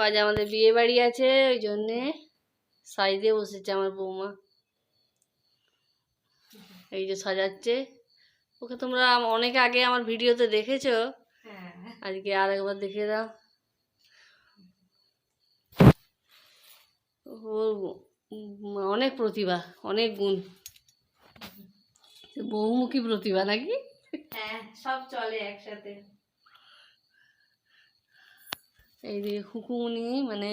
আজ আমাদের বিয়ে বাড়ি আছে, ওই জন্যে সাইজে বসেছে আমার বৌমা। এই যে সাজাচ্ছে, ওকে তোমরা অনেক আগে আমার ভিডিওতে দেখেছো, আজকে আর একবার দেখে দাও। ওর অনেক প্রতিভা, অনেক গুণ, বহুমুখী প্রতিভা নাকি? হ্যাঁ, সব চলে একসাথে। এই যে হুকুমনি মানে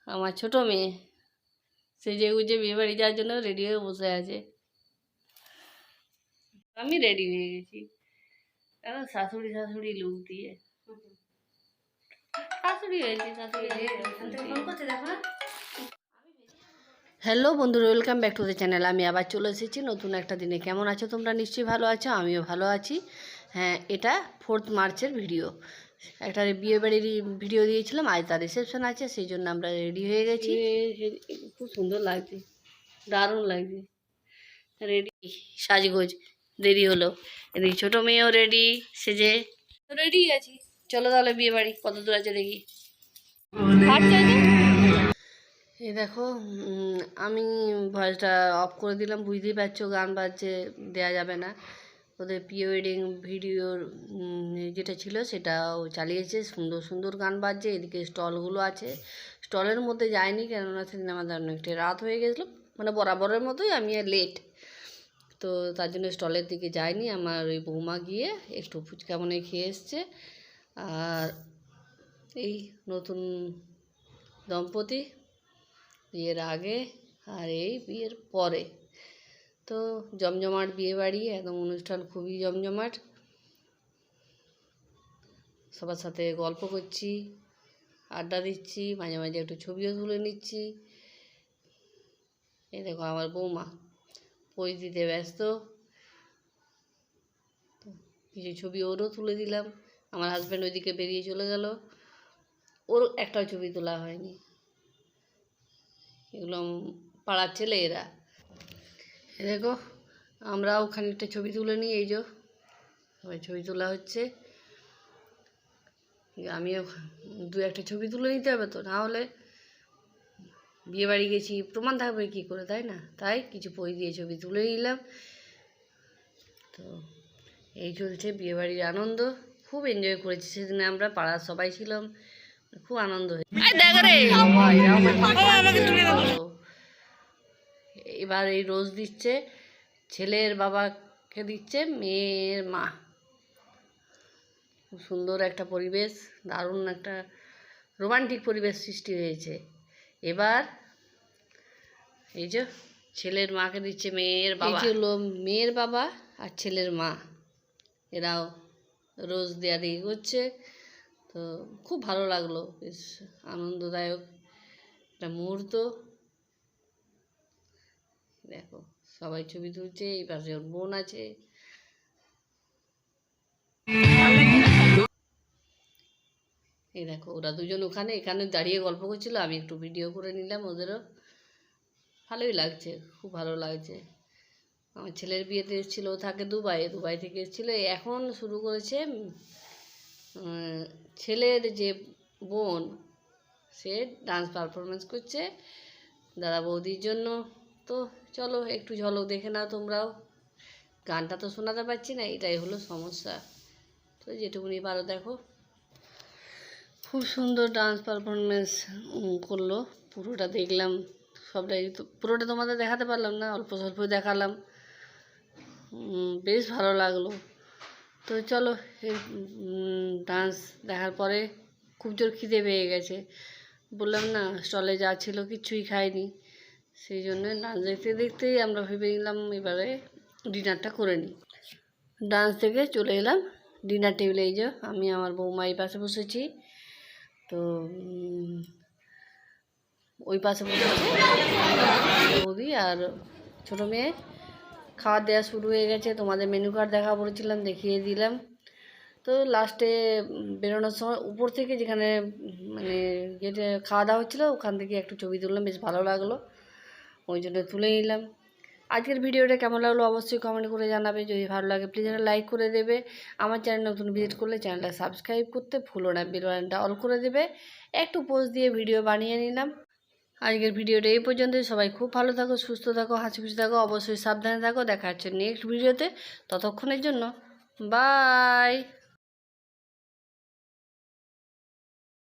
আমার ছোট মেয়ে, সেজে গুজে বিয়ে বাড়ি যাওয়ার জন্য রেডি হয়ে বসে আছে। আমি রেডি হয়ে গেছি শাশুড়ি শাশুড়ি লুক দিয়ে। শাশুড়ি হয়েছে, শাশুড়ি। হ্যালো বন্ধুরা, welcome back to the channel. আমি আবার চলে এসেছি নতুন একটা দিনে। কেমন আছো তোমরা? নিশ্চয়ই ভালো আছো, আমিও ভালো আছি। হ্যাঁ, এটা 4 মার্চের ভিডিও। একটা বিয়ে বাড়ির ভিডিও দিয়েছিলাম, আজ তার রিসেপশন আছে, সেই জন্য আমরা রেডি হয়ে গেছি। খুব সুন্দর লাগছে, দারুণ লাগছে। রেডি, সাজগোজ দেরি হলো। এদিকে ছোটো মেয়েও রেডি, সেজে রেডি আছি। চলো তাহলে বিয়ে বাড়ি কত দূর আছে দেখি। এই দেখো, আমি ভয়েসটা অফ করে দিলাম, বুঝতেই পারছো গান বাজছে, দেয়া যাবে না। ওদের প্রি ওয়েডিং ভিডিওর যেটা ছিল সেটাও চালিয়েছে, সুন্দর সুন্দর গান বাজছে। এদিকে স্টলগুলো আছে, স্টলের মধ্যে যায়নি, কেননা সেদিন আমাদের অনেকটা রাত হয়ে গেছিলো, মানে বরাবরের মতোই আমি লেট, তো তার জন্য স্টলের দিকে যায়নি। আমার ওই বৌমা গিয়ে একটু ফুচকা মনে খেয়ে এসছে। আর এই নতুন দম্পতি, বিয়ের আগে আর এই বিয়ের পরে, তো জমজমাট বিয়ে বাড়ি, একদম অনুষ্ঠান খুবই জমজমাট। সবার সাথে গল্প করছি, আড্ডা দিচ্ছি, মাঝে মাঝে একটু ছবিও তুলে নিচ্ছি। এই দেখো আমার বৌমা পোজ দিতে ব্যস্ত, কিছু ছবি ওরও তুলে দিলাম। আমার হাজব্যান্ড ওইদিকে বেরিয়ে চলে গেল, ওর একটাও ছবি তোলা হয়নি। এগুলো পাড়ার ছেলে এরা। দেখো আমরাও খানিকটা ছবি তুলে নিই, এই যে সবাই ছবি তোলা হচ্ছে। আমিও দু একটা ছবি তুলে নিতে হবে, তো না হলে বিয়ে বাড়ি গেছি প্রমাণ থাকবে কী করে, তাই না? তাই কিছু বই দিয়ে ছবি তুলে নিলাম। তো এই চলছে বিয়েবাড়ির আনন্দ, খুব এনজয় করেছি সেদিনে। আমরা পাড়ার সবাই ছিলাম, খুব আনন্দ হয়েছে। এবার এই রোজ দিচ্ছে, ছেলের বাবাকে দিচ্ছে মেয়ের মা। খুব সুন্দর একটা পরিবেশ, দারুণ একটা রোমান্টিক পরিবেশ সৃষ্টি হয়েছে। এবার এই যে ছেলের মাকে দিচ্ছে মেয়ের বাবা, হলো মেয়ের বাবা আর ছেলের মা, এরাও রোজ দেয়া দিয়ে করছে। তো খুব ভালো লাগলো, বেশ আনন্দদায়ক একটা মুহূর্ত। দেখো সবাই ছবি তুলছে, এই পাশে ওর বোন আছে। এই দেখো ওরা দুজন ওখানে এখানে দাঁড়িয়ে গল্প করছিল, আমি একটু ভিডিও করে নিলাম ওদেরও। ভালোই লাগছে, খুব ভালো লাগছে। আমার ছেলের বিয়েতে এসেছিলো, ও থাকে দুবাই থেকে এসেছিলো। এখন শুরু করেছে ছেলের যে বোন, সে ডান্স পারফরমেন্স করছে দাদা বৌদির জন্য। তো চলো একটু ঝলক দেখে নাও তোমরাও। গানটা তো শোনাতে পারছি না, এটাই হলো সমস্যা। তো যেটুকুনি পারো দেখো। খুব সুন্দর ডান্স পারফরমেন্স করলো, পুরোটা দেখলাম, সবটাই তো পুরোটা তোমাদের দেখাতে পারলাম না, অল্প স্বল্প দেখালাম। বেশ ভালো লাগলো। তো চলো এই ডান্স দেখার পরে খুব জোর খিদে পেয়ে গেছে, বললাম না স্টলে যা ছিল কিচ্ছুই খাইনি, সেই জন্য ডান্স দেখতে দেখতেই আমরা ভেবে নিলাম এবারে ডিনারটা করে নিই। ডান্স থেকে চলে এলাম ডিনার টেবিলে। এই যে আমি আমার বৌমা এই পাশে বসেছি, তো ওই পাশে বসেছে বৌদি আর ছোটো মেয়ে। খাওয়া দেওয়া শুরু হয়ে গেছে, তোমাদের মেনু কার্ড দেখা বলেছিলাম, দেখিয়ে দিলাম। তো লাস্টে বেরোনোর সময় উপর থেকে যেখানে মানে যেটা খাওয়া দাওয়া হচ্ছিলো ওখান থেকে একটু ছবি তুললাম, বেশ ভালো লাগলো, ওই জন্য তুলে নিলাম। আজকের ভিডিওটা কেমন লাগলো অবশ্যই কমেন্ট করে জানাবে। যদি ভালো লাগে প্লিজ একটা লাইক করে দেবে। আমার চ্যানেল নতুন ভিজিট করলে চ্যানেলটা সাবস্ক্রাইব করতে ভুলো না, বেল বাটনটা অল করে দেবে। একটু পোস্ট দিয়ে ভিডিও বানিয়ে নিলাম। আজকের ভিডিওটা এই পর্যন্তই। সবাই খুব ভালো থাকো, সুস্থ থাকো, হাসি খুশি থাকো, অবশ্যই সাবধানে থাকো। দেখা হচ্ছে নেক্সট ভিডিওতে। ততক্ষণের জন্য বাই।